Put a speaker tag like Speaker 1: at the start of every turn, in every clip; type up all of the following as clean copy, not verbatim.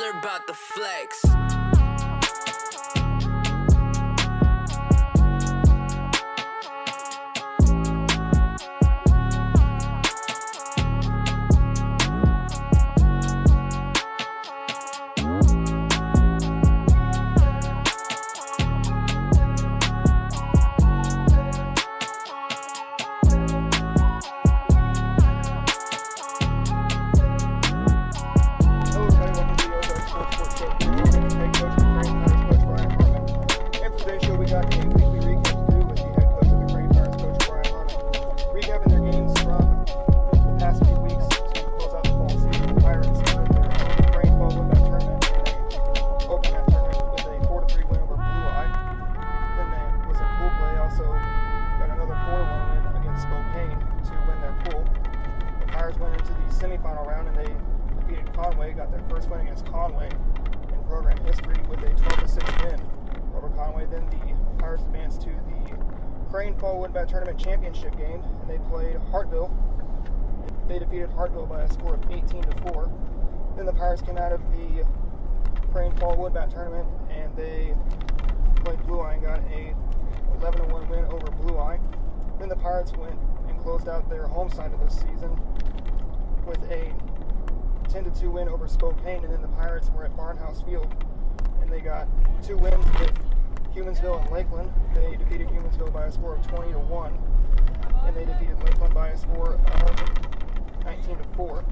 Speaker 1: They're about to flex.
Speaker 2: Semifinal round, and they defeated Conway, got their first win against Conway in program history with a 12-6 win over Conway. Then the Pirates advanced to the Crane Fall Woodbat Tournament Championship game, and they played Hartville. They defeated Hartville by a score of 18-4. Then the Pirates came out of the Crane Fall Woodbat Tournament, and they played Blue Eye and got a 11-1 win over Blue Eye. Then the Pirates went and closed out their home side of the season with a 10-2 win over Spokane, and then the Pirates were at Barnhouse Field, and they got 2 wins with Humansville and Lakeland. They defeated Humansville by a score of 20-1, and they defeated Lakeland by a score of 19-4.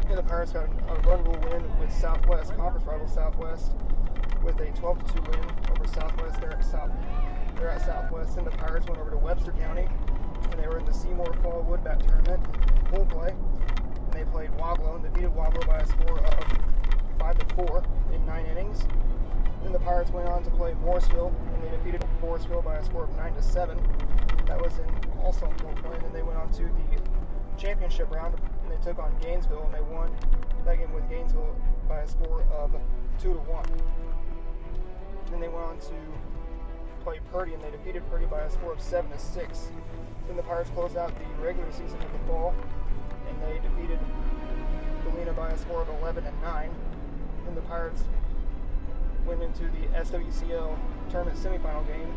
Speaker 2: And the Pirates got a run rule win with Southwest, conference rival Southwest, with a 12-2 win over Southwest. They're at Southwest, and the Pirates went over to Webster County, and they were in the Seymour Fall Woodbat Tournament pool play. And they played Wablo and defeated Wablo by a score of 5-4 in 9 innings. Then the Pirates went on to play Morrisville, and they defeated Morrisville by a score of 9-7. That was also in pool play. And then they went on to the championship round, and they took on Gainesville, and they won that game with Gainesville by a score of 2-1. Then they went on to play Purdy, and they defeated Purdy by a score of 7-6. Then the Pirates closed out the regular season of the fall, and they defeated Galena by a score of 11-9. Then the Pirates went into the SWCL tournament semifinal game,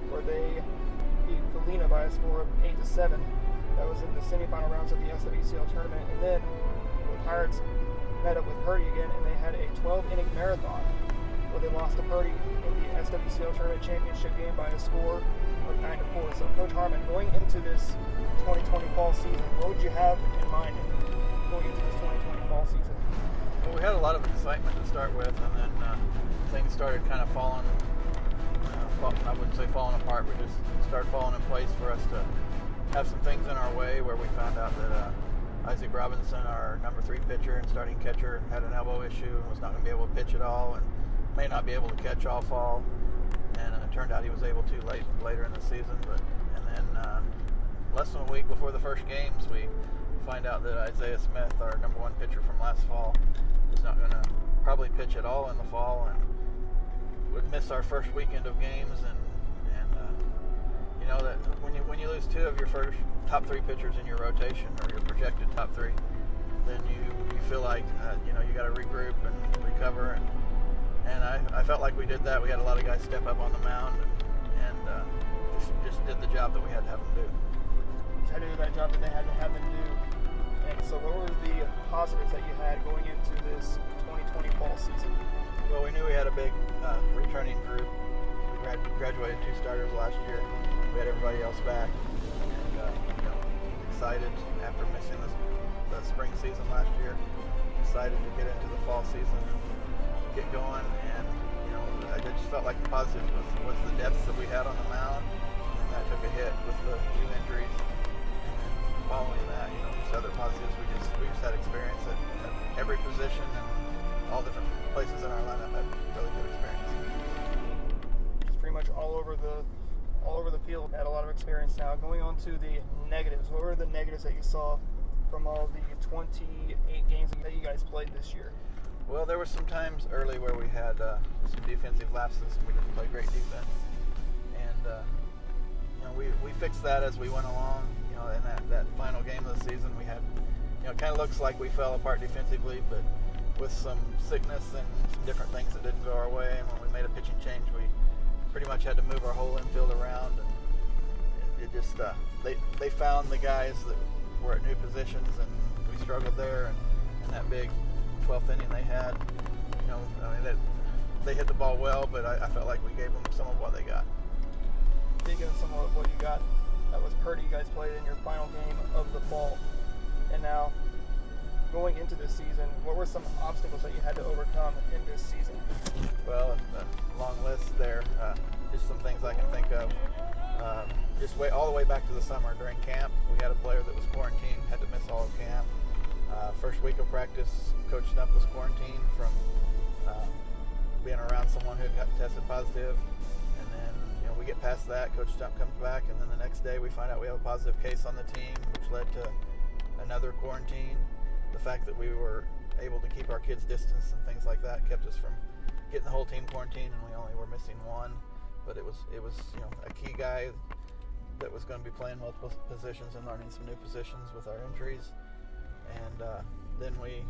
Speaker 2: where they beat Galena by a score of 8-7. That was in the semifinal rounds of the SWCL tournament. And then the Pirates met up with Purdy again, and they had a 12-inning marathon where they lost to Purdy in the SWCL tournament championship game by a score of 9-4. So, Coach Harmon, going into this 2020 fall season, what would you have in mind going into this 2020 fall season?
Speaker 3: Well, we had a lot of excitement to start with, and then things started kind of falling. I wouldn't say falling apart, but just started falling in place for us to have some things in our way, where we found out that Isaac Robinson, our number 3 pitcher and starting catcher, had an elbow issue and was not going to be able to pitch at all, and may not be able to catch all fall. And it turned out he was able to later in the season. And then less than a week before the first games, we find out that Isaiah Smith, our number 1 pitcher from last fall, is not going to probably pitch at all in the fall, and would miss our first weekend of games. And you know that when you lose 2 of your first top 3 pitchers in your rotation, or your projected top 3, then you feel like you got to regroup and recover. And I felt like we did that. We had a lot of guys step up on the mound and just did the job that we had to have them do.
Speaker 2: Had to do that job that they had to have them do. And so what were the positives that you had going into this 2020 fall season?
Speaker 3: Well, we knew we had a big returning group. We graduated 2 starters last year. We had everybody else back. And excited after missing the spring season last year. Excited to get into the fall season and get going. And I just felt like the positives was the depth that we had on the mound, and that took a hit with the 2 injuries. And then following that, just other positives, we just had experience at every position, and all different places in our lineup had really good experience.
Speaker 2: Just pretty much all over the field, had a lot of experience. Now, going on to the negatives, what were the negatives that you saw from all the 28 games that you guys played this year?
Speaker 3: Well, there were some times early where we had some defensive lapses and we didn't play great defense. And we fixed that as we went along. In that final game of the season, we had, it kind of looks like we fell apart defensively, but with some sickness and some different things that didn't go our way. And when we made a pitching change, we pretty much had to move our whole infield around. And it just they found the guys that were at new positions, and we struggled there. And that big 12th inning they had, they hit the ball well, but I felt like we gave them some of what they got.
Speaker 2: Speaking of some of what you got, that was Purdy. You guys played in your final game of the fall, and now going into this season, what were some obstacles that you had to overcome in this season?
Speaker 3: Well, a long list there. Just some things I can think of. Just all the way back to the summer during camp, we had a player that was quarantined, had to miss all of camp. First week of practice, Coach Stump was quarantined from being around someone who had got tested positive. And then, we get past that, Coach Stump comes back, and then the next day we find out we have a positive case on the team, which led to another quarantine. The fact that we were able to keep our kids' distance and things like that kept us from getting the whole team quarantined, and we only were missing one. But it was a key guy that was going to be playing multiple positions and learning some new positions with our injuries. And then we,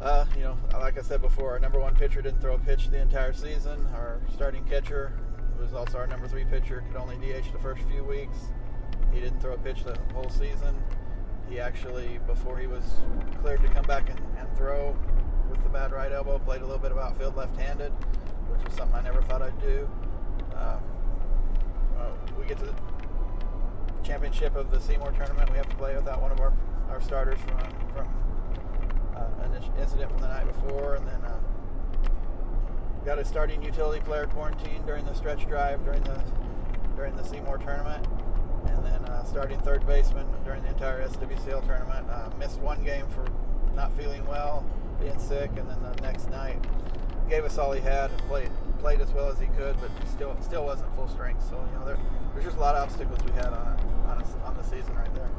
Speaker 3: like I said before, our number one pitcher didn't throw a pitch the entire season. Our starting catcher, who was also our number 3 pitcher, could only DH the first few weeks. He didn't throw a pitch the whole season. He actually, before he was cleared to come back and throw with the bad right elbow, played a little bit of outfield left-handed, which was something I never thought I'd do. We get to the championship of the Seymour tournament. We have to play without one of our starters from an incident from the night before, and then got a starting utility player quarantined during the stretch drive during the Seymour tournament. And then starting third baseman during the entire SWCL tournament. Missed one game for not feeling well, being sick, and then the next night gave us all he had and played as well as he could, but still wasn't full strength. So there's just a lot of obstacles we had on the season right there.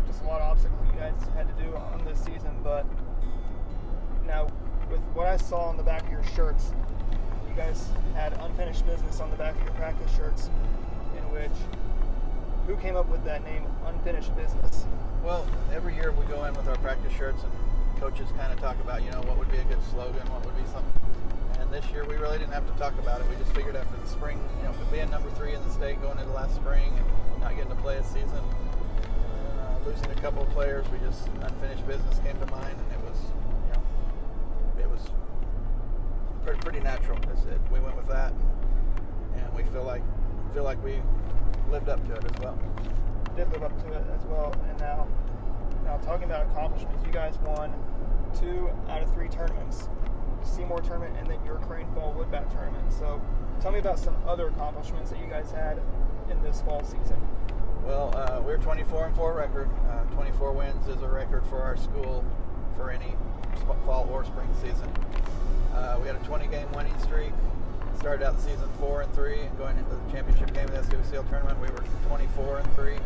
Speaker 2: Just a lot of obstacles you guys had to do on this season, but now with what I saw on the back of your shirts, you guys had unfinished business on the back of your practice shirts, in which. Who came up with that name, Unfinished Business?
Speaker 3: Well, every year we go in with our practice shirts and coaches kind of talk about, what would be a good slogan, what would be something. And this year we really didn't have to talk about it. We just figured after the spring, being number 3 in the state going into last spring and not getting to play a season, and losing a couple of players, Unfinished Business came to mind, and it was pretty natural. We went with that, and we feel like we lived up to it as well.
Speaker 2: Did live up to it as well. And now talking about accomplishments, you guys won 2 out of 3 tournaments, the Seymour tournament and then your Crane Fall Woodbat tournament. So tell me about some other accomplishments that you guys had in this fall season.
Speaker 3: Well, we're 24-4 record. 24 wins is a record for our school for any fall or spring season. We had a 20-game winning streak. Started out the season 4-3, and going into the championship game of the SWCL tournament, we were 24-3, so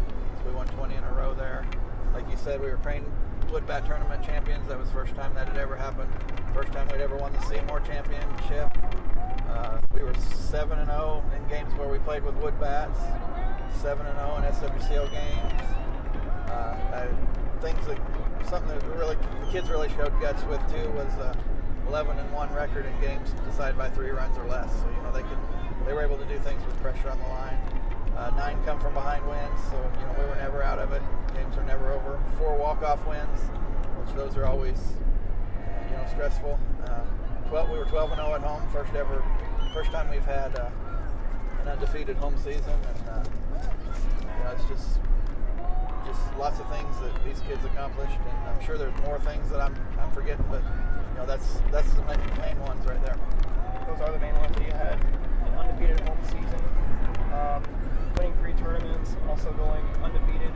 Speaker 3: we won 20 in a row there. Like you said, we were Crane Woodbat tournament champions. That was the first time that had ever happened. First time we'd ever won the Seymour championship. We were 7-0 in games where we played with Woodbats. 7-0 in SWCL games. Something that the kids really showed guts with too was 11-1 record in games decided by 3 runs or less. So they were able to do things with pressure on the line. 9 come from behind wins, so we were never out of it. Games were never over. 4 walk-off wins, which those are always stressful. We were 12-0 at home, first time we've had an undefeated home season, and it's just lots of things that these kids accomplished, and I'm sure there's more things that I'm forgetting, but that's the main ones right there.
Speaker 2: Those are the main ones that you had. An undefeated home season, winning 3 tournaments, also going undefeated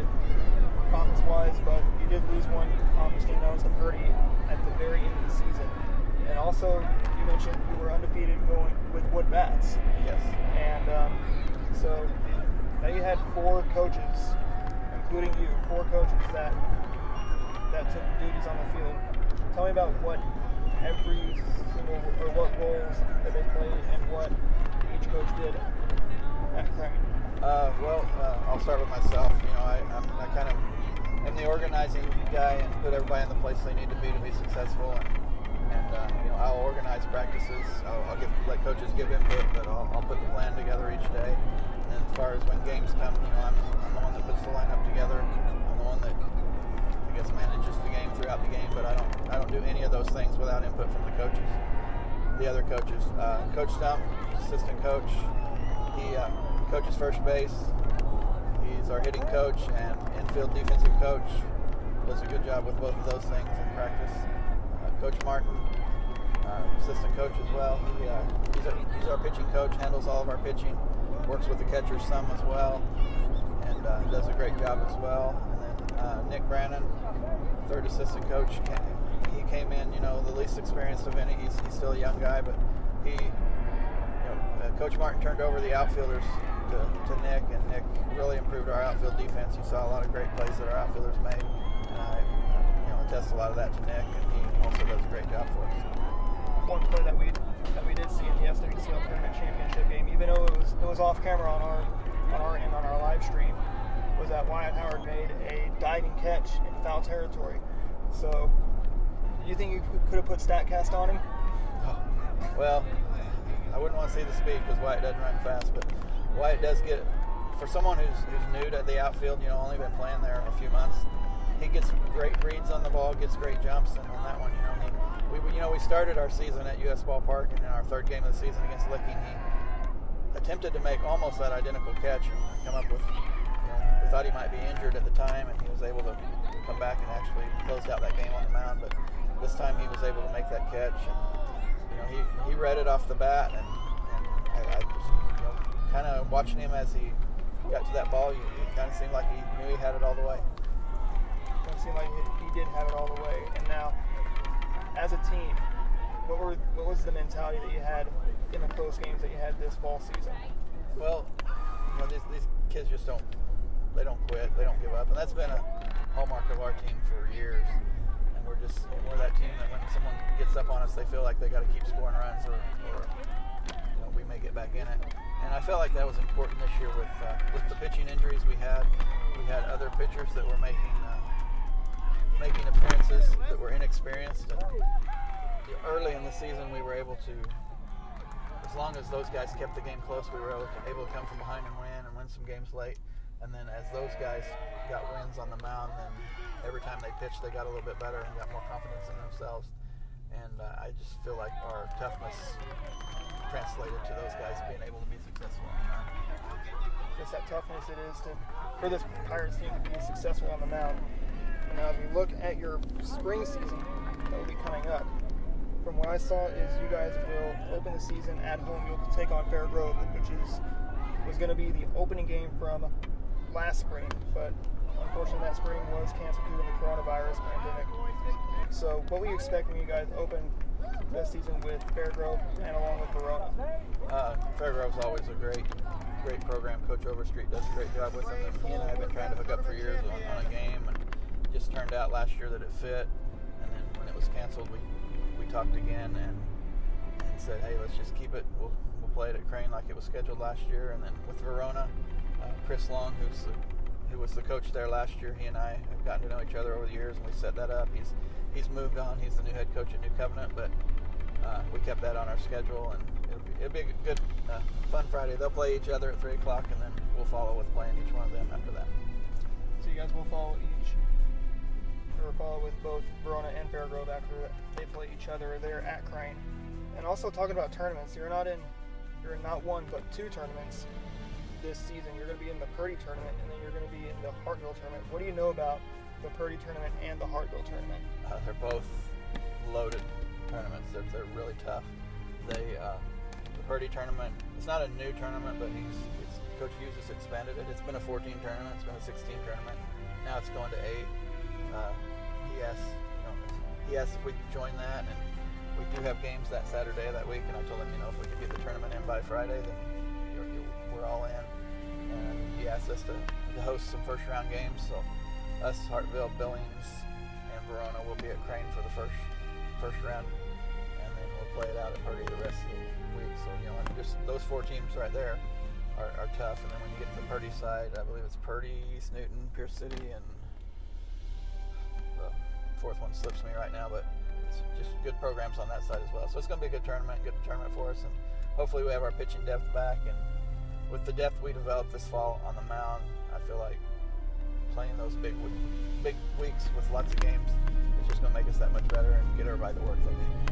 Speaker 2: conference-wise, but you did lose one conference game, that was to Purdy at the very end of the season. And also, you mentioned you were undefeated going with Woodbats.
Speaker 3: Yes.
Speaker 2: And so now you had 4 coaches, including you, 4 coaches that took duties on the field. Tell me about what what roles that they played and what each coach did at Crane.
Speaker 3: I'll start with myself. I kind of am the organizing guy and put everybody in the place they need to be successful. And I'll organize practices. I'll let coaches give input, but I'll put the plan together each day. And then as far as when games come, I'm the one that puts the lineup together. I'm the one that I guess manages the game throughout the game, but I don't do any of those things without input from the coaches, the other coaches. Coach Stump, assistant coach, he coaches first base. He's our hitting coach and infield defensive coach. Does a good job with both of those things in practice. Coach Martin, assistant coach as well. He's our pitching coach, handles all of our pitching, works with the catchers some as well, and does a great job as well. And then Nick Brannon, third assistant coach, he came in, the least experienced of any. He's still a young guy, but Coach Martin turned over the outfielders to Nick, and Nick really improved our outfield defense. You saw a lot of great plays that our outfielders made, and I attest a lot of that to Nick, and he also does a great job for us.
Speaker 2: One play that we did see in the SWCL Tournament Championship game, even though it was off camera on our end on our live stream, was that Wyatt Howard made a diving catch in foul territory. So, do you think you could have put StatCast on him?
Speaker 3: Well, I wouldn't want to see the speed because Wyatt doesn't run fast, but Wyatt does get, for someone who's new to the outfield, only been playing there a few months, he gets great reads on the ball, gets great jumps, and on that one, we started our season at US Ballpark, and in our third game of the season against Licking, he attempted to make almost that identical catch and come up with, we thought he might be injured at the time, and he was able to come back and actually closed out that game on the mound, but this time he was able to make that catch, and he read it off the bat, and I just, kind of watching him as he got to that ball, it kind of seemed like he knew he had it all the way.
Speaker 2: It seemed like he did have it all the way. And now, as a team, what was the mentality that you had in the close games that you had this fall season?
Speaker 3: Well, these kids just don't quit, they don't give up, and that's been a hallmark of our team for years. And we're that team that when someone gets up on us, they feel like they got to keep scoring runs, or we may get back in it. And I felt like that was important this year with the pitching injuries we had. We had other pitchers that were making appearances that were inexperienced, and early in the season we were able to, as long as those guys kept the game close, we were able to come from behind and win some games late. And then as those guys got wins on the mound, then every time they pitched they got a little bit better and got more confidence in themselves. And I just feel like our toughness translated to those guys being able to be successful on the mound.
Speaker 2: Just that toughness it is for this Pirates team to be successful on the mound. Now, if you look at your spring season that will be coming up, from what I saw is you guys will open the season at home. You'll take on Fair Grove, which was going to be the opening game from last spring, but unfortunately that spring was canceled due to the coronavirus pandemic. So what will you expect when you guys open this season with Fair Grove and along with Verona?
Speaker 3: Fair Grove's always a great program. Coach Overstreet does a great job with them. And he and I have been trying to hook up for years on a game, and it just turned out last year that it fit. And then when it was canceled, we talked again and said, hey, let's just keep it. We'll play it at Crane like it was scheduled last year. And then with Verona, Chris Long, who was the coach there last year, he and I have gotten to know each other over the years, and we set that up. He's moved on. He's the new head coach at New Covenant, but we kept that on our schedule, and it'll be a good, fun Friday. They'll play each other at 3 o'clock, and then we'll follow with playing each one of them after that.
Speaker 2: So you guys will follow with both Verona and Fair Grove after they play each other there at Crane. And also talking about tournaments, you're in not one but two tournaments this season. You're going to be in the Purdy tournament, and then you're going to be in the Hartville tournament. What do you know about the Purdy tournament and the Hartville tournament?
Speaker 3: They're both loaded tournaments. They're really tough. The Purdy tournament, it's not a new tournament, but Coach Hughes has expanded it. It's been a 14 tournament. It's been a 16 tournament. Now it's going to 8. He asked if we could join that, and we do have games that Saturday of that week, and I told him, if we could get the tournament in by Friday, then we're all in. And he asked us to host some first round games, so us, Hartville, Billings, and Verona will be at Crane for the first round, and then we'll play it out at Purdy the rest of the week. So just those 4 teams right there are tough. And then when you get to the Purdy side, I believe it's Purdy, East Newton, Pierce City, and fourth one slips me right now, but it's just good programs on that side as well. So it's going to be a good tournament for us, and hopefully we have our pitching depth back. And with the depth we developed this fall on the mound, I feel like playing those big weeks with lots of games is just going to make us that much better and get everybody the work they need.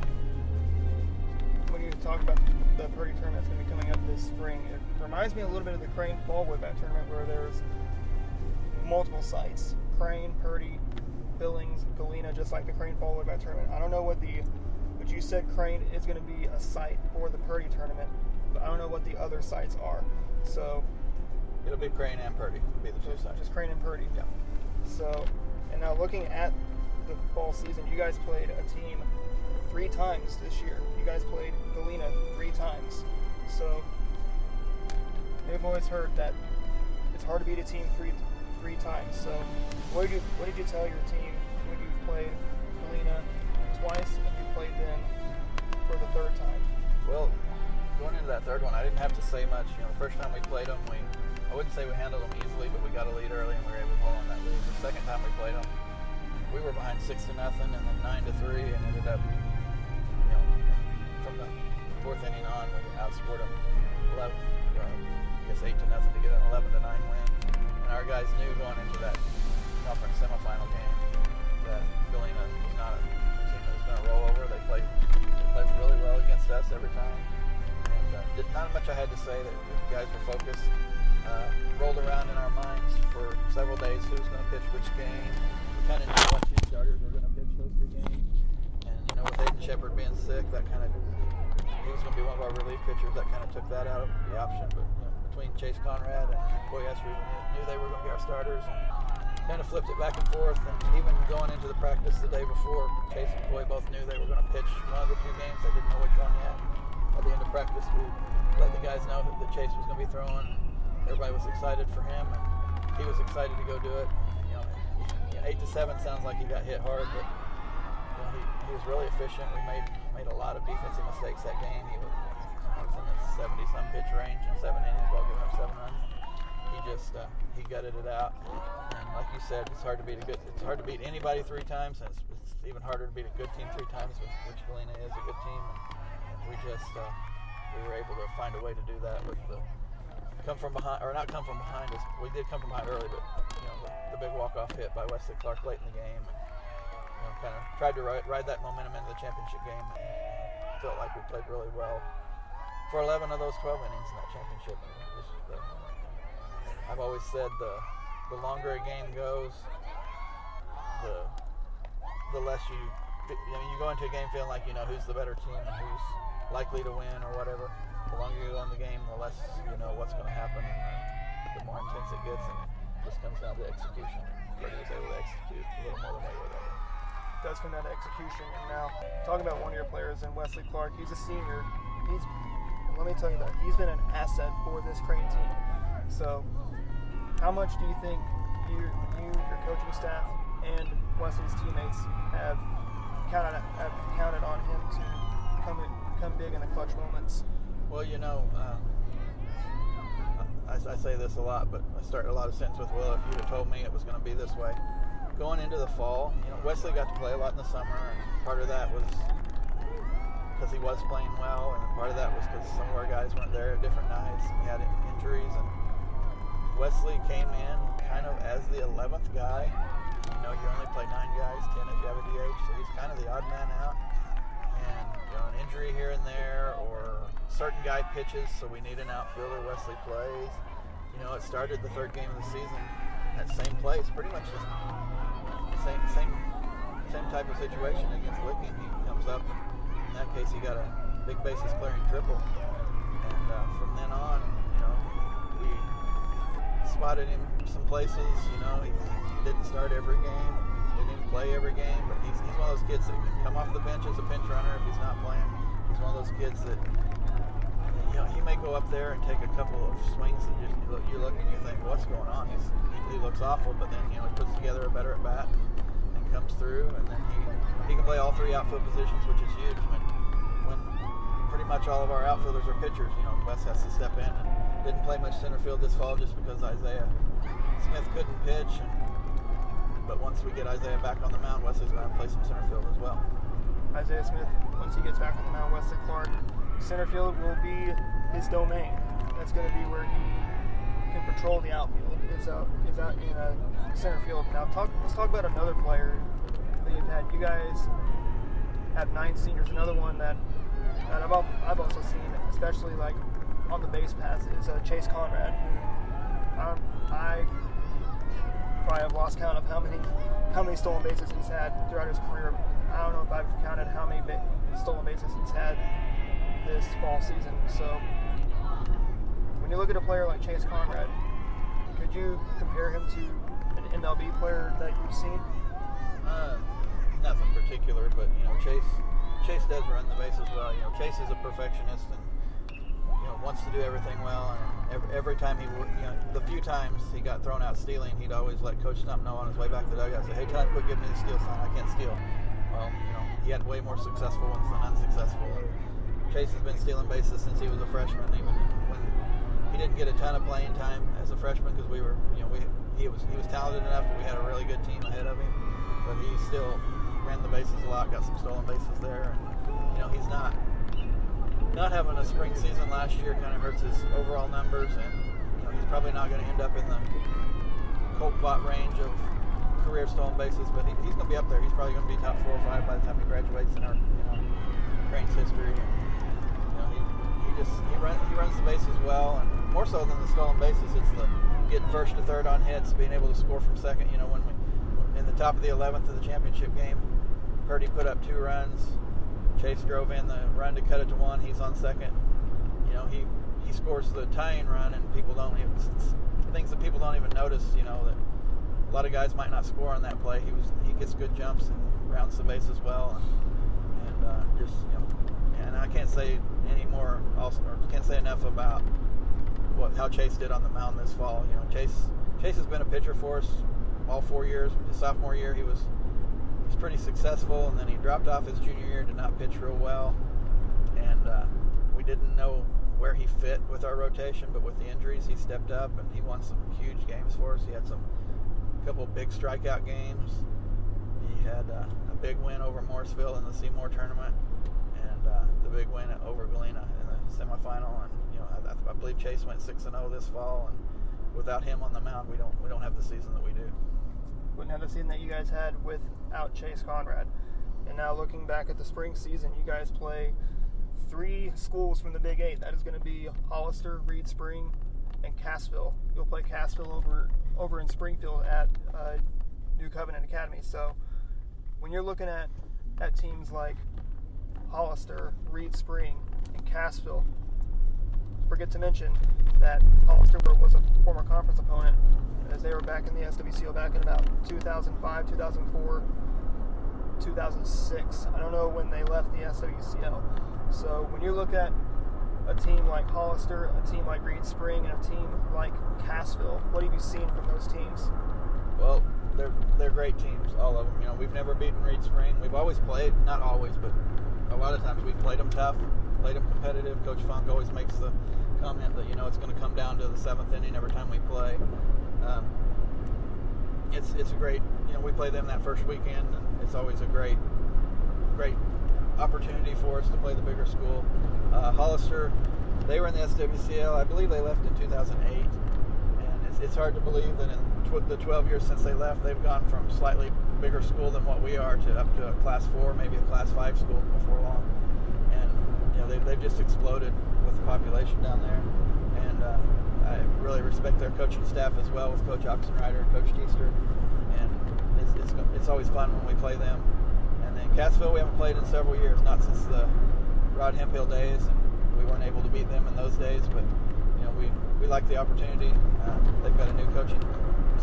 Speaker 2: When you talk about the Purdy tournament that's going to be coming up this spring, it reminds me a little bit of the Crane Fall Woodbat tournament, where there's multiple sites: Crane, Purdy, Billings, Galena, just like the Crane Fall Woodbat tournament. I don't know what you said Crane is going to be a site for the Purdy tournament, but I don't know what the other sites are. So
Speaker 3: it'll be Crane and Purdy. It'll be the two sites.
Speaker 2: Just Crane and Purdy.
Speaker 3: Yeah.
Speaker 2: So, and now looking at the fall season, you guys played a team 3 times this year. You guys played Galena 3 times. So they've always heard that it's hard to beat a team three times. So what did you tell your team when you played Galena twice and you played them for the 3rd time?
Speaker 3: Well, going into that 3rd one, I didn't have to say much. The first time we played them, I wouldn't say we handled them easily, but we got a lead early and we were able to hold on that lead. The second time we played them, we were behind 6-0 and then 9-3, and ended up, from the 4th inning on, we outscored them 8-0 to get an 11-9 win. And our guys knew going into that conference semifinal game that Galena was not a team that was going to roll over. They played really well against us every time. And not much I had to say. That the guys were focused. Rolled around in our minds for several days who's going to pitch which game. We kind of knew what 2 starters were going to pitch those 2 games. And with Aiden Shepard being sick, that kind of, he was going to be one of our relief pitchers. That kind of took that out of the option. But between Chase Conrad and Coy Esri, we knew they were going to be our starters, and kind of flipped it back and forth. And even going into the practice the day before, Chase and Coy both knew they were going to pitch one of the 2 games. They didn't know which one yet. At the end of practice, we let the guys know that Chase was going to be throwing. Everybody was excited for him, and he was excited to go do it. 8-7 sounds like he got hit hard, but he was really efficient. We made a lot of defensive mistakes that game. He was in the 70-some pitch range in 7 innings while giving up 7 runs. He gutted it out. And like you said, it's hard to beat anybody 3 times, and it's even harder to beat a good team 3 times, which Galena is a good team. And we were able to find a way to do that with the we did come from behind early, but the big walk-off hit by Wesley Clark late in the game, and kind of tried to ride that momentum into the championship game. And felt like we played really well for 11 of those 12 innings in that championship. I've always said the longer a game goes, the less you go into a game feeling like you know who's the better team and who's likely to win or whatever. The longer you go in the game, the less you know what's going to happen, and the more intense it gets, and it just comes down to execution. Purdy was able to execute a little more than they were that day.
Speaker 2: It does come down to execution. And now, talking about one of your players in Wesley Clark, he's a senior. Let me tell you that he's been an asset for this Crane team. So, how much do you think your coaching staff, and Wesley's teammates have counted on him to come big in the clutch moments?
Speaker 3: Well, I say this a lot, but I start a lot of sentences with, well, if you'd have told me it was going to be this way. Going into the fall, Wesley got to play a lot in the summer, and part of that was because he was playing well, and part of that was because some of our guys weren't there at different nights. We had injuries, and Wesley came in kind of as the 11th guy. You only play 9 guys, 10 if you have a DH, so he's kind of the odd man out. And an injury here and there, or certain guy pitches, so we need an outfielder. Wesley plays. It started the 3rd game of the season at same place, pretty much just same type of situation against Licking. He comes up, in that case he got a big bases clearing triple, and from then on, we spotted him some places. He didn't start every game, didn't play every game, but he's one of those kids that can come off the bench as a pinch runner if he's not playing. He's one of those kids that he may go up there and take a couple of swings and you look and you think, what's going on? He looks awful, but then he puts together a better at bat and comes through, and then he can play all 3 outfield positions, which is huge. When pretty much all of our outfielders are pitchers, Wes has to step in, and didn't play much center field this fall just because Isaiah Smith couldn't pitch, and But once we get Isaiah back on the mound, Wesley's going to play some center field as well.
Speaker 2: Isaiah Smith, once he gets back on the mound, Wesley Clark, center field will be his domain. That's going to be where he can patrol the outfield, is out in center field. Now let's talk about another player that you've had. You guys have 9 seniors. Another one that I've also seen, especially like on the base paths, is Chase Conrad. I probably have lost count of how many stolen bases he's had throughout his career. I don't know if I've counted how many stolen bases he's had this fall season. So when you look at a player like Chase Conrad, could you compare him to an MLB player that you've seen?
Speaker 3: Nothing particular, but Chase does run the bases well. Chase is a perfectionist and wants to do everything well. And every time the few times he got thrown out stealing, he'd always let Coach Stump know on his way back to the dugout, say, "Hey, Todd, quit giving me the steal sign. I can't steal." Well, he had way more successful ones than unsuccessful. Chase has been stealing bases since he was a freshman, even when he didn't get a ton of playing time as a freshman because he was talented enough, but we had a really good team ahead of him. But he still ran the bases a lot, got some stolen bases there, and he's not having a spring season last year kind of hurts his overall numbers, and he's probably not going to end up in the Colt Bot range of career stolen bases, but he's going to be up there. He's probably going to be top 4 or 5 by the time he graduates in our Crane's history. And, he runs the bases well, and more so than the stolen bases, it's the getting first to third on hits, being able to score from second. When we in the top of the 11th of the championship game, Purdy put up 2 runs. Chase drove in the run to cut it to 1. He's on second. He scores the tying run, and things that people don't even notice. That a lot of guys might not score on that play. He gets good jumps and rounds the bases well, and I can't say any more. Also, or can't say enough about how Chase did on the mound this fall. Chase has been a pitcher for us all 4 years. His sophomore year, he was pretty successful, and then he dropped off his junior year, did not pitch real well, and we didn't know where he fit with our rotation, but with the injuries he stepped up and he won some huge games for us. He had a couple big strikeout games. He had a big win over Morrisville in the Seymour tournament, and the big win over Galena in the semifinal, and I believe Chase went 6-0 this fall, and without him on the mound, we don't have the season that we do.
Speaker 2: Wouldn't have the season that you guys had without Chase Conrad. And now looking back at the spring season, you guys play 3 schools from the Big 8. That is going to be Hollister, Reed Spring, and Cassville. You'll play Cassville over in Springfield at New Covenant Academy. So when you're looking at teams like Hollister, Reed Spring, and Cassville, forget to mention that Hollister was a former conference opponent, as they were back in the SWCO back in about 2005, 2004, 2006. I don't know when they left the SWCO. So when you look at a team like Hollister, a team like Reed Spring, and a team like Cassville, what have you seen from those teams?
Speaker 3: Well, they're great teams, all of them. We've never beaten Reed Spring. We've always played, not always, but a lot of times we've played them tough, played them competitive. Coach Funk always makes the comment that it's going to come down to the 7th inning every time we play. It's a great, we play them that first weekend, and it's always a great opportunity for us to play the bigger school. Hollister, they were in the SWCL. I believe they left in 2008, and it's hard to believe that in the 12 years since they left, they've gone from slightly bigger school than what we are to up to a Class 4, maybe a Class 5 school before long. And they've just exploded with the population down there. And I really respect their coaching staff as well, with Coach Oxenrider and Coach Teester. And it's always fun when we play them. And then Cassville, we haven't played in several years, not since the Rod Hemphill days, and we weren't able to beat them in those days. But we like the opportunity. They've got a new coaching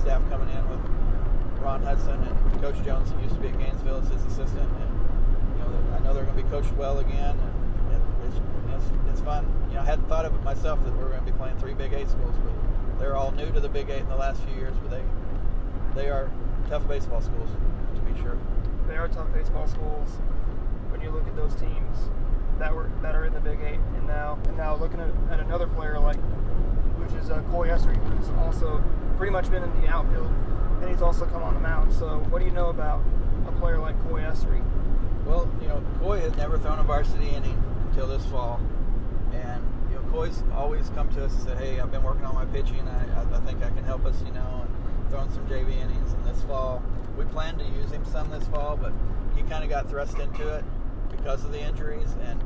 Speaker 3: staff coming in with Ron Hudson and Coach Jones, who used to be at Gainesville, as his assistant. And I know they're going to be coached well again. And it's fun. I hadn't thought of it myself that we were going to be playing 3 Big 8 schools, but they're all new to the Big 8 in the last few years. But they are tough baseball schools, to be sure.
Speaker 2: They are tough baseball schools. When you look at those teams that are in the Big 8, and now looking at another player which is Coy Essery, who's also pretty much been in the outfield then he's also come on the mound. So what do you know about a player like Coy Essery?
Speaker 3: Well, Coy had never thrown a varsity inning until this fall. And, Coy's always come to us and said, hey, I've been working on my pitching. I think I can help us, and throwing some JV innings. And this fall, we planned to use him some this fall, but he kind of got thrust into it because of the injuries. And,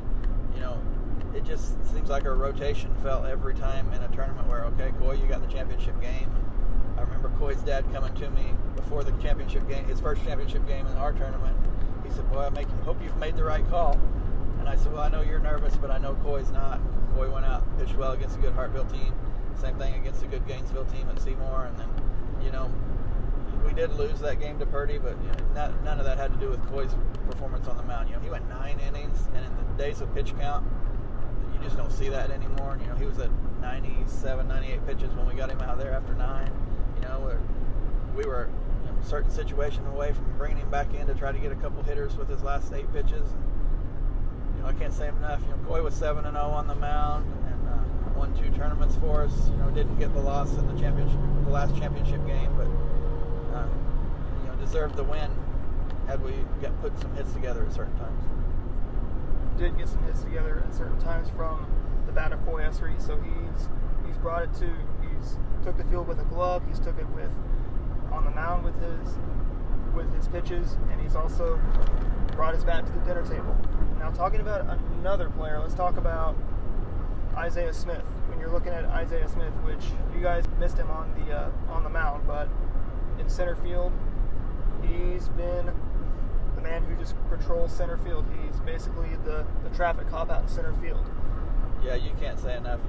Speaker 3: it just seems like our rotation fell every time in a tournament where, okay, Coy, you got the championship game. And I remember Coy's dad coming to me before the championship game, his first championship game in our tournament. He said, boy, I hope you've made the right call. And I said, well, I know you're nervous, but I know Coy's not. Coy went out, pitched well against a good Hartville team. Same thing against a good Gainesville team at Seymour. And then, we did lose that game to Purdy, but none of that had to do with Coy's performance on the mound. He went 9 innings, and in the days of pitch count, you just don't see that anymore. He was at 97, 98 pitches when we got him out there after 9. We were a certain situation away from bringing him back in to try to get a couple hitters with his last 8 pitches. And, I can't say enough. Coy was 7-0 on the mound and won 2 tournaments for us. Didn't get the loss in the last championship game, but deserved the win had we put some hits together at certain times.
Speaker 2: Did get some hits together at certain times from the bat of Coy Essery, so he's brought it to. He's took the field with a glove. He's took it on the mound with his pitches, and he's also brought his bat to the dinner table. Now, talking about another player, let's talk about Isaiah Smith. When you're looking at Isaiah Smith, which you guys missed him on the mound, but in center field, he's been the man who just patrols center field. He's basically the traffic cop out in center field.
Speaker 3: Yeah, you can't say enough.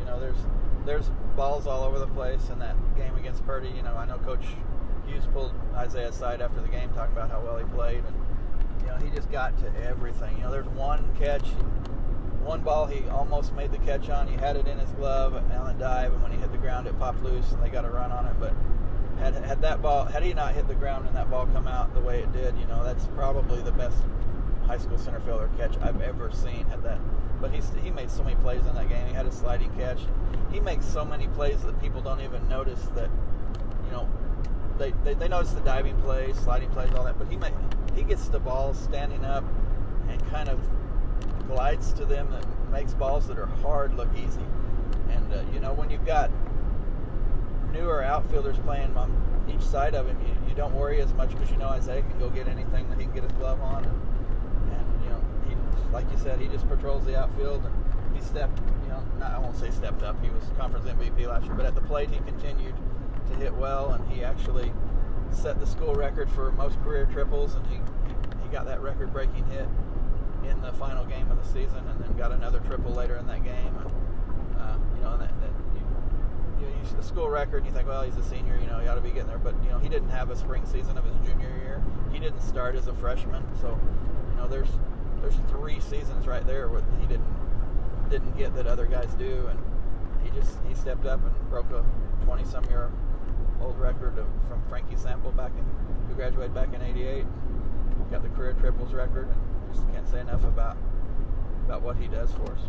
Speaker 3: There's balls all over the place in that game against Purdy. I know Coach Hughes pulled Isaiah aside after the game talking about how well he played, and he just got to everything. There's one catch, one ball he almost made the catch on. He had it in his glove on a dive, and when he hit the ground, it popped loose, and they got a run on it. But had he not hit the ground and that ball come out the way it did, that's probably the best high school center fielder catch I've ever seen. But he made so many plays in that game. He had a sliding catch. He makes so many plays that people don't even notice that. They notice the diving plays, sliding plays, all that. But he gets the balls standing up and kind of glides to them that makes balls that are hard look easy. And when you've got newer outfielders playing on each side of him, you don't worry as much because Isaiah can go get anything that he can get his glove on, and he, like you said, he just patrols the outfield, and he stepped, I won't say stepped up, he was conference MVP last year, but at the plate he continued to hit well, and he actually set the school record for most career triples, and he got that record-breaking hit in the final game of the season, and then got another triple later in that game, and the school record, and you think, well, he's a senior, he ought to be getting there. But, he didn't have a spring season of his junior year. He didn't start as a freshman. So, there's 3 seasons right there where he didn't get that other guys do. And he stepped up and broke a 20-some-year-old record from Frankie Sample who graduated back in '88. Got the career triples record, and just can't say enough about what he does for us.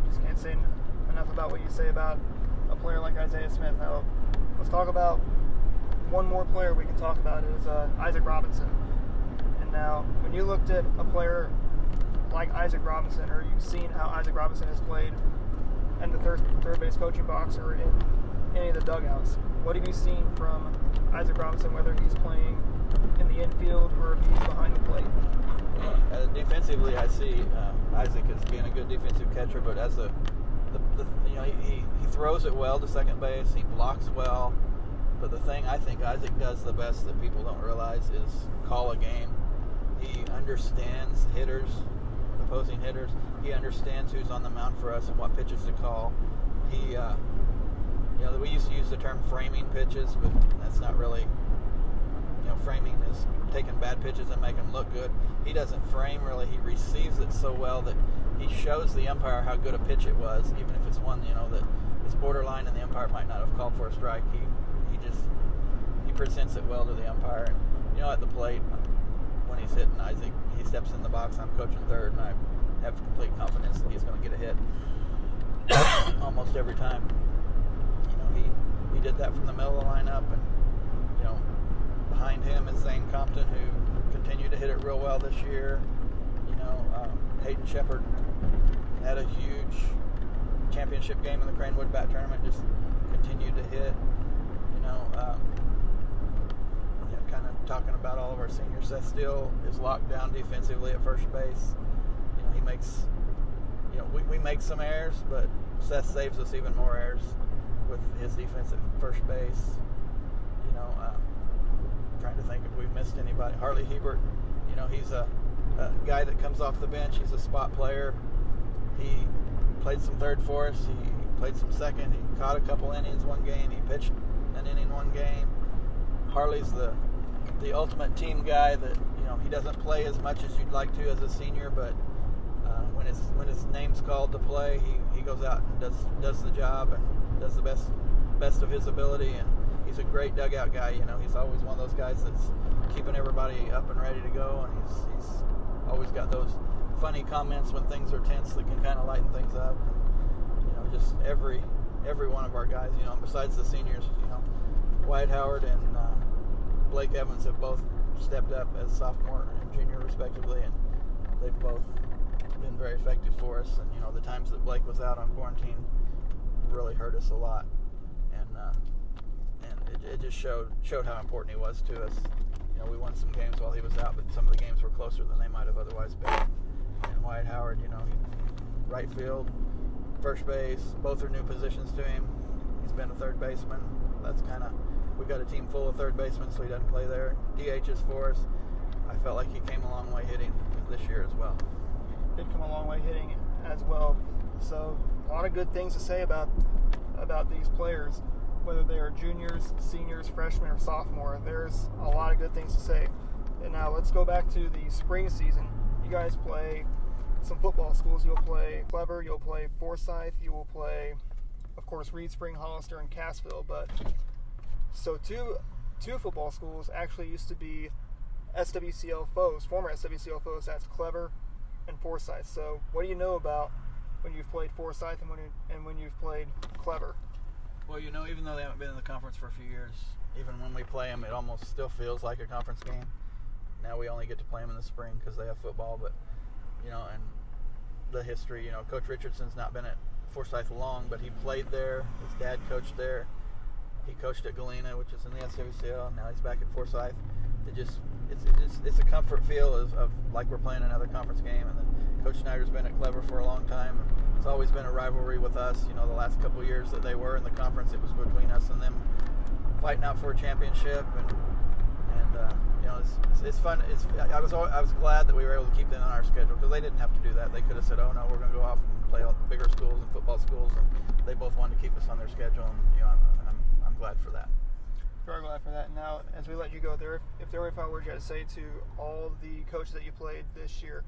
Speaker 2: Just can't say enough about what you say about a player like Isaiah Smith. Now, let's talk about one more player we can talk about is Isaac Robinson. And now, when you looked at a player like Isaac Robinson, or you've seen how Isaac Robinson has played in the third base coaching box or in any of the dugouts, what have you seen from Isaac Robinson, whether he's playing in the infield or if he's behind the plate?
Speaker 3: Defensively, I see Isaac as being a good defensive catcher, but as he throws it well to second base. He blocks well. But the thing I think Isaac does the best that people don't realize is call a game. He understands opposing hitters. He understands who's on the mound for us and what pitches to call. He, we used to use the term framing pitches, but that's not really. Framing is taking bad pitches and making them look good. He doesn't frame really. He receives it so well that he shows the umpire how good a pitch it was, even if it's one that is borderline and the umpire might not have called for a strike. He presents it well to the umpire. And, at the plate, when he's hitting Isaac, he steps in the box. I'm coaching third, and I have complete confidence that he's going to get a hit almost every time. He did that from the middle of the lineup, and behind him is Zane Compton, who continued to hit it real well this year. Hayden Shepard had a huge championship game in the Cranewood Bat Tournament, just continued to hit. Kind of talking about all of our seniors. Seth Steele is locked down defensively at first base. He makes, we make some errors, but Seth saves us even more errors with his defense at first base. Trying to think if we've missed anybody. Harley Hebert, he's a guy that comes off the bench. He's a spot player. He played some third for us. He played some second. He caught a couple innings one game. He pitched an inning one game. Harley's the ultimate team guy that, he doesn't play as much as you'd like to as a senior, but when his name's called to play, he goes out and does the job and does the best of his ability, and he's a great dugout guy. He's always one of those guys that's keeping everybody up and ready to go, and he's always got those funny comments when things are tense that can kind of lighten things up. Just every one of our guys, besides the seniors, Wyatt Howard and Blake Evans have both stepped up as sophomore and junior respectively, and they've both been very effective for us. And the times that Blake was out on quarantine really hurt us a lot, and it just showed how important he was to us. We won some games while he was out, but some of the games were closer than they might have otherwise been. And Wyatt Howard, right field, first base, both are new positions to him. He's been a third baseman. That's we've got a team full of third basemen, so he doesn't play there. DH is for us. I felt like he came a long way hitting this year as well.
Speaker 2: Did come a long way hitting as well. So a lot of good things to say about these players, whether they are juniors, seniors, freshmen, or sophomore. There's a lot of good things to say. And now let's go back to the spring season. You guys play some football schools. You'll play Clever, you'll play Forsyth, you will play, of course, Reed Spring, Hollister, and Cassville. But so two football schools actually used to be SWCL foes, former SWCL foes. That's Clever and Forsyth. So what do you know about when you've played Forsyth and when you've played Clever?
Speaker 3: Well, even though they haven't been in the conference for a few years, even when we play them, it almost still feels like a conference game. Now we only get to play them in the spring because they have football, but and the history, Coach Richardson's not been at Forsyth long, but he played there. His dad coached there. He coached at Galena, which is in the SWCL. Now he's back at Forsyth. It's a comfort feel of like we're playing another conference game. And then Coach Snyder's been at Clever for a long time. It's always been a rivalry with us. The last couple of years that they were in the conference, it was between us and them fighting out for a championship. And it's fun. I was glad that we were able to keep them on our schedule because they didn't have to do that. They could have said, "Oh no, we're going to go off and play all the bigger schools and football schools," and they both wanted to keep us on their schedule. And I'm glad for that.
Speaker 2: Very glad for that. Now, as we let you go, if there were 5 words you had to say to all the coaches that you played this year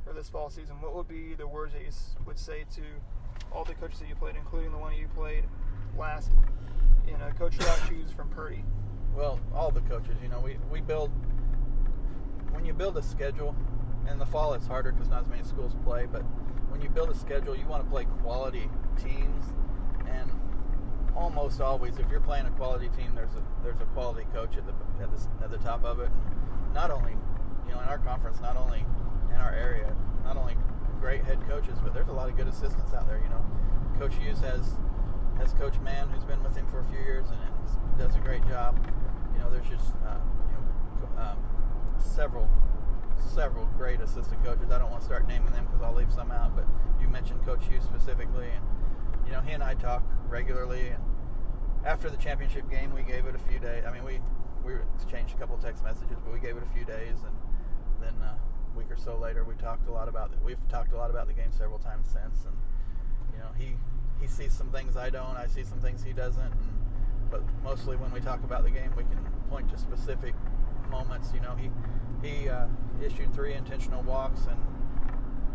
Speaker 2: or this fall season, what would be the words that you would say to all the coaches that you played, including the one you played last in Coach Trout shoes from Purdy?
Speaker 3: Well, all the coaches, we build. When you build a schedule, in the fall it's harder because not as many schools play, but when you build a schedule, you want to play quality teams, and almost always, if you're playing a quality team, there's a quality coach at the top of it. And not only, in our conference, not only in our area, not only great head coaches, but there's a lot of good assistants out there. Coach Hughes has Coach Mann, who's been with him for a few years and does a great job. There's just several great assistant coaches. I don't want to start naming them because I'll leave some out, but you mentioned Coach Hughes specifically, and he and I talk regularly. And after the championship game, we gave it a few days. I mean, we exchanged a couple text messages, but we gave it a few days, and then a week or so later, we've talked a lot about the game several times since. And he sees some things I don't. I see some things he doesn't. But mostly when we talk about the game, we can point to specific moments. He issued 3 intentional walks, and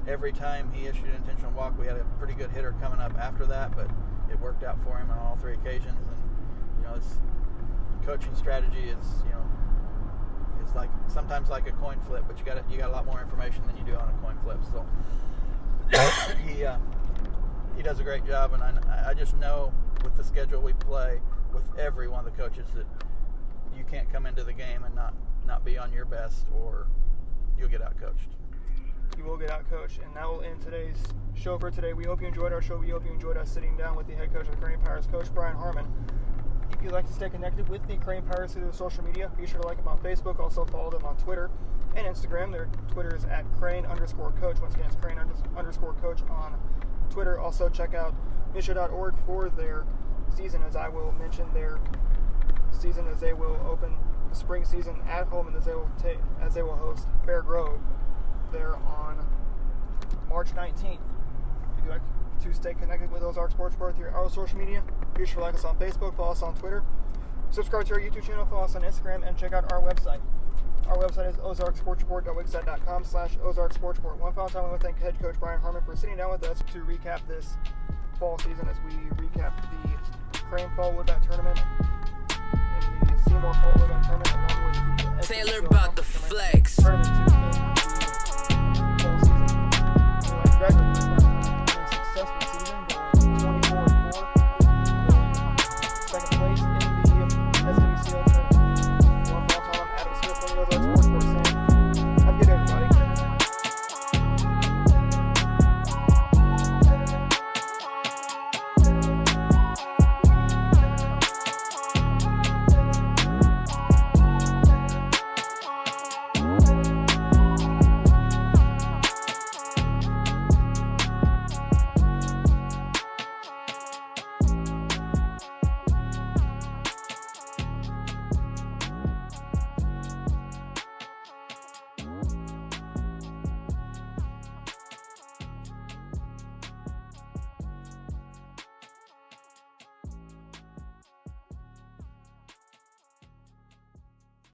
Speaker 3: every time he issued an intentional walk, we had a pretty good hitter coming up after that, but it worked out for him on all 3 occasions. And it's coaching strategy is it's like sometimes like a coin flip, but you got a lot more information than you do on a coin flip. So he does a great job, and I just know with the schedule we play with every one of the coaches that you can't come into the game and not be on your best, or you'll get out coached.
Speaker 2: You will get out coached, and that will end today's show for today. We hope you enjoyed our show. We hope you enjoyed us sitting down with the head coach of the Crane Pirates, Coach Bryan Harmon. If you'd like to stay connected with the Crane Pirates through the social media, be sure to like them on Facebook. Also follow them on Twitter and Instagram. Their Twitter is at Crane_coach. Once again, it's Crane_coach on Twitter. Also check out Misha.org for their season, as I will mention their season as they will open the spring season at home, and as they will host Bear Grove there on March 19th. If you'd like to stay connected with Ozarks Sports Report through our social media, be sure to like us on Facebook, follow us on Twitter, subscribe to our YouTube channel, follow us on Instagram, and check out our website. Our website is ozarksportsreport.wixsite.com/ozarksportsreport. One final time, I want to thank head coach Bryan Harmon for sitting down with us to recap this fall season as we recap the Crane Fall Woodbat Tournament and the Seymour Fall Woodbat Tournament, along with the
Speaker 1: Taylor about the flex.
Speaker 2: tournament to end the fall season. Congratulations.